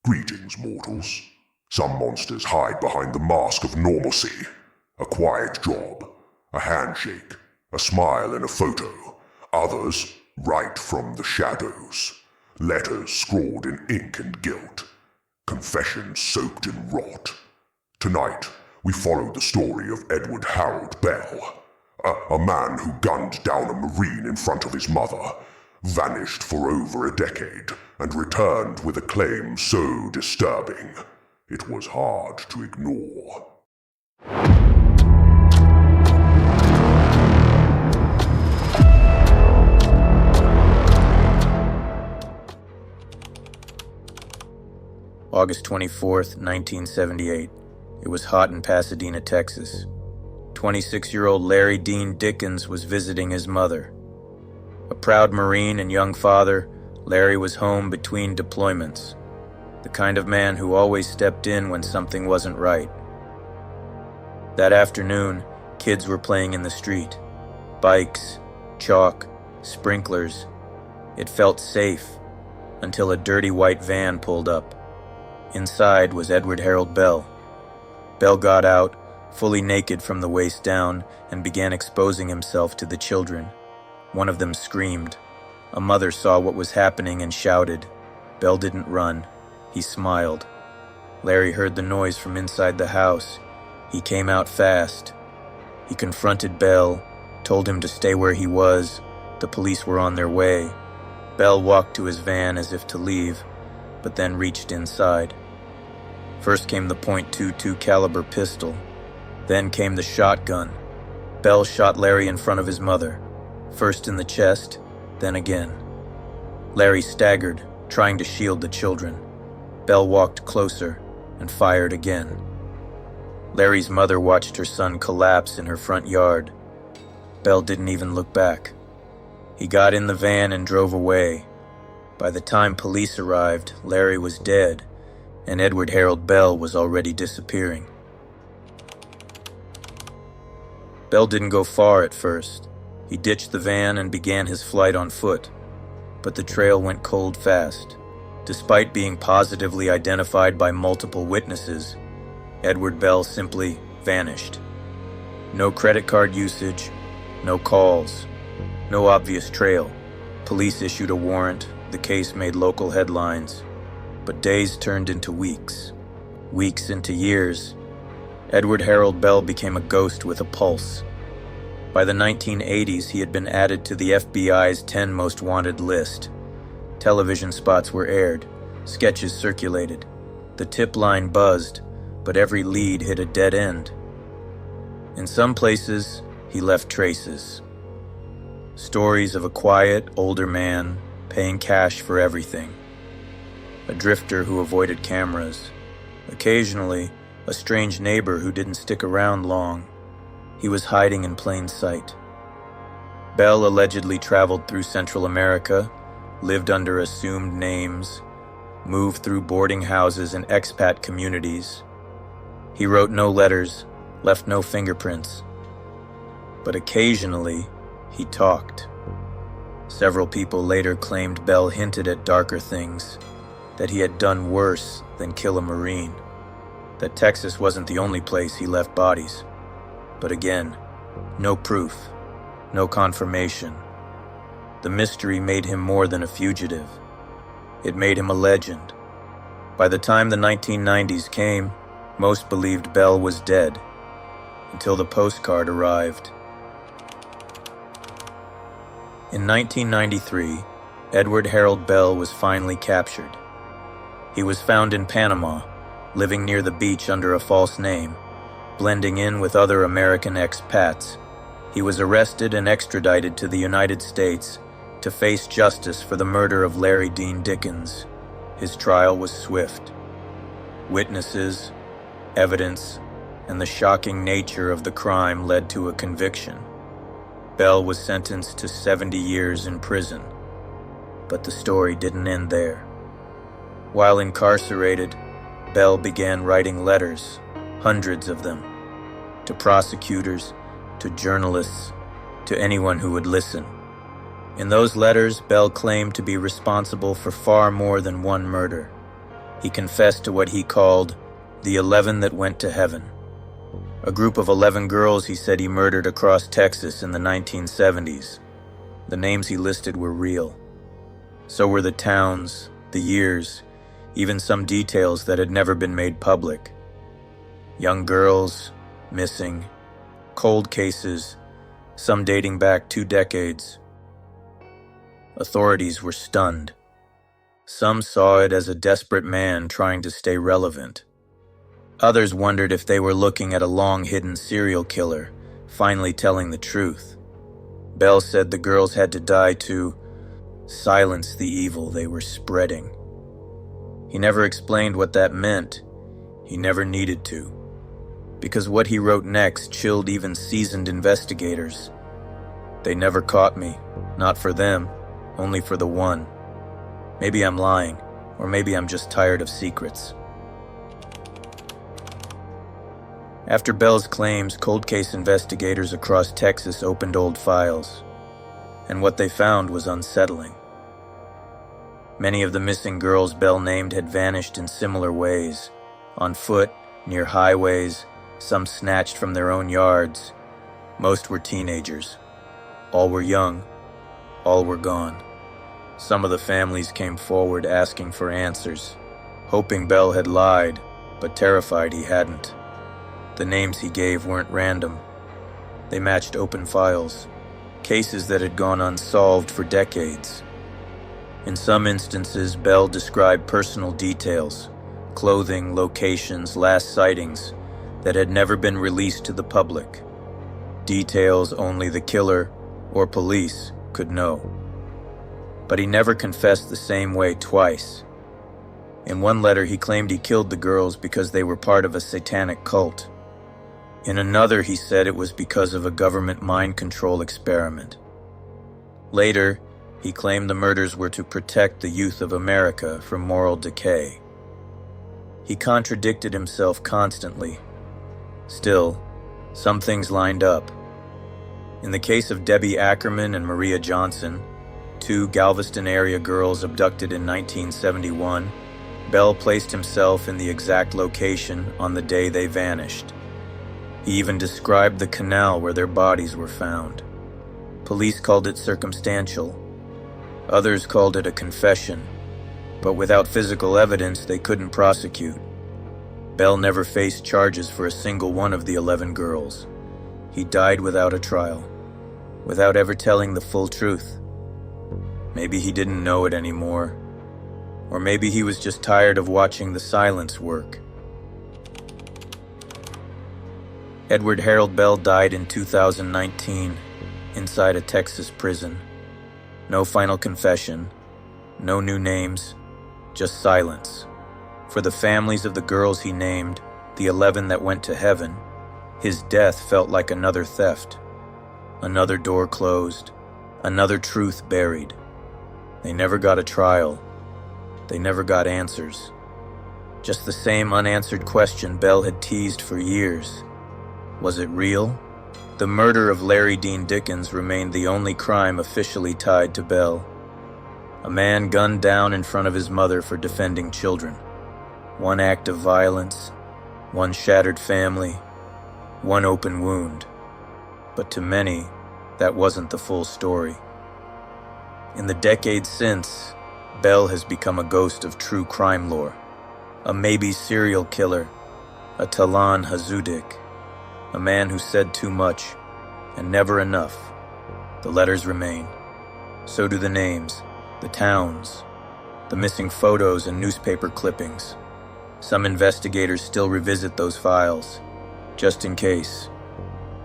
Greetings, mortals. Some monsters hide behind the mask of normalcy. A quiet job, a handshake, a smile and a photo. Others write from the shadows. Letters scrawled in ink and guilt. Confessions soaked in rot. Tonight, we follow the story of Edward Harold Bell, a man who gunned down a Marine in front of his mother, vanished for over a decade, and returned with a claim so disturbing, it was hard to ignore. August 24th, 1978. It was hot in Pasadena, Texas. 26-year-old Larry Dean Dickens was visiting his mother. A proud Marine and young father, Larry was home between deployments, the kind of man who always stepped in when something wasn't right. That afternoon, kids were playing in the street. Bikes, chalk, sprinklers. It felt safe until a dirty white van pulled up. Inside was Edward Harold Bell. Bell got out, fully naked from the waist down, and began exposing himself to the children. One of them screamed. A mother saw what was happening and shouted. Bell didn't run. He smiled. Larry heard the noise from inside the house. He came out fast. He confronted Bell, told him to stay where he was. The police were on their way. Bell walked to his van as if to leave, but then reached inside. First came the .22 caliber pistol. Then came the shotgun. Bell shot Larry in front of his mother, first in the chest, then again. Larry staggered, trying to shield the children. Bell walked closer and fired again. Larry's mother watched her son collapse in her front yard. Bell didn't even look back. He got in the van and drove away. By the time police arrived, Larry was dead, and Edward Harold Bell was already disappearing. Bell didn't go far at first. He ditched the van and began his flight on foot, but the trail went cold fast. Despite being positively identified by multiple witnesses, Edward Bell simply vanished. No credit card usage, no calls, no obvious trail. Police issued a warrant. The case made local headlines, but days turned into weeks, weeks into years. Edward Harold Bell became a ghost with a pulse. By the 1980s, he had been added to the FBI's 10 most wanted list. Television spots were aired, sketches circulated. The tip line buzzed, but every lead hit a dead end. In some places, he left traces. Stories of a quiet, older man paying cash for everything. A drifter who avoided cameras. Occasionally, a strange neighbor who didn't stick around long. He was hiding in plain sight. Bell allegedly traveled through Central America, lived under assumed names, moved through boarding houses and expat communities. He wrote no letters, left no fingerprints. But occasionally, he talked. Several people later claimed Bell hinted at darker things, that he had done worse than kill a Marine, that Texas wasn't the only place he left bodies. But again, no proof, no confirmation. The mystery made him more than a fugitive. It made him a legend. By the time the 1990s came, most believed Bell was dead, until the postcard arrived. In 1993, Edward Harold Bell was finally captured. He was found in Panama, living near the beach under a false name, blending in with other American expats. He was arrested and extradited to the United States to face justice for the murder of Larry Dean Dickens. His trial was swift. Witnesses, evidence, and the shocking nature of the crime led to a conviction. Bell was sentenced to 70 years in prison. But the story didn't end there. While incarcerated, Bell began writing letters, hundreds of them, to prosecutors, to journalists, to anyone who would listen. In those letters, Bell claimed to be responsible for far more than one murder. He confessed to what he called the 11 that went to heaven. A group of 11 girls he said he murdered across Texas in the 1970s. The names he listed were real. So were the towns, the years, even some details that had never been made public. Young girls, missing, cold cases, some dating back 2 decades. Authorities were stunned. Some saw it as a desperate man trying to stay relevant. Others wondered if they were looking at a long-hidden serial killer, finally telling the truth. Bell said the girls had to die to silence the evil they were spreading. He never explained what that meant. He never needed to. Because what he wrote next chilled even seasoned investigators. They never caught me. Not for them, only for the one. Maybe I'm lying, or maybe I'm just tired of secrets. After Bell's claims, cold case investigators across Texas opened old files, and what they found was unsettling. Many of the missing girls Bell named had vanished in similar ways, on foot, near highways, some snatched from their own yards. Most were teenagers. All were young. All were gone. Some of the families came forward asking for answers, hoping Bell had lied, but terrified he hadn't. The names he gave weren't random. They matched open files, cases that had gone unsolved for decades. In some instances, Bell described personal details, clothing, locations, last sightings, that had never been released to the public. Details only the killer or police could know. But he never confessed the same way twice. In one letter, he claimed he killed the girls because they were part of a satanic cult. In another, he said it was because of a government mind control experiment. Later, he claimed the murders were to protect the youth of America from moral decay. He contradicted himself constantly. Still, some things lined up. In the case of Debbie Ackerman and Maria Johnson, 2 Galveston area girls abducted in 1971, Bell placed himself in the exact location on the day they vanished. He even described the canal where their bodies were found. Police called it circumstantial. Others called it a confession, but without physical evidence, they couldn't prosecute. Bell never faced charges for a single one of the 11 girls. He died without a trial, without ever telling the full truth. Maybe he didn't know it anymore, or maybe he was just tired of watching the silence work. Edward Harold Bell died in 2019, inside a Texas prison. No final confession, no new names, just silence. For the families of the girls he named, the 11 that went to heaven, his death felt like another theft. Another door closed, another truth buried. They never got a trial. They never got answers. Just the same unanswered question Bell had teased for years. Was it real? The murder of Larry Dean Dickens remained the only crime officially tied to Bell. A man gunned down in front of his mother for defending children. One act of violence, one shattered family, one open wound. But to many, that wasn't the full story. In the decades since, Bell has become a ghost of true crime lore. A maybe serial killer, a Talan Hazudik, a man who said too much and never enough. The letters remain. So do the names, the towns, the missing photos and newspaper clippings. Some investigators still revisit those files, just in case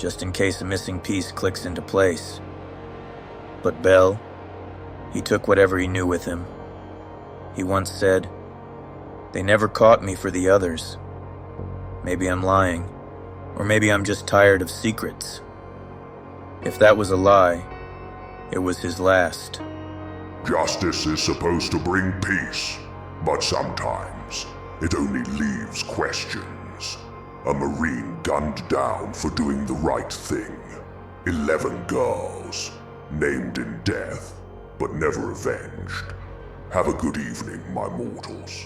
a missing piece clicks into place. But Bell, he took whatever he knew with him. He once said, "They never caught me for the others. Maybe I'm lying, or maybe I'm just tired of secrets." If that was a lie, it was his last. Justice is supposed to bring peace, but sometimes it only leaves questions. A Marine gunned down for doing the right thing. 11 girls, named in death, but never avenged. Have a good evening, my mortals.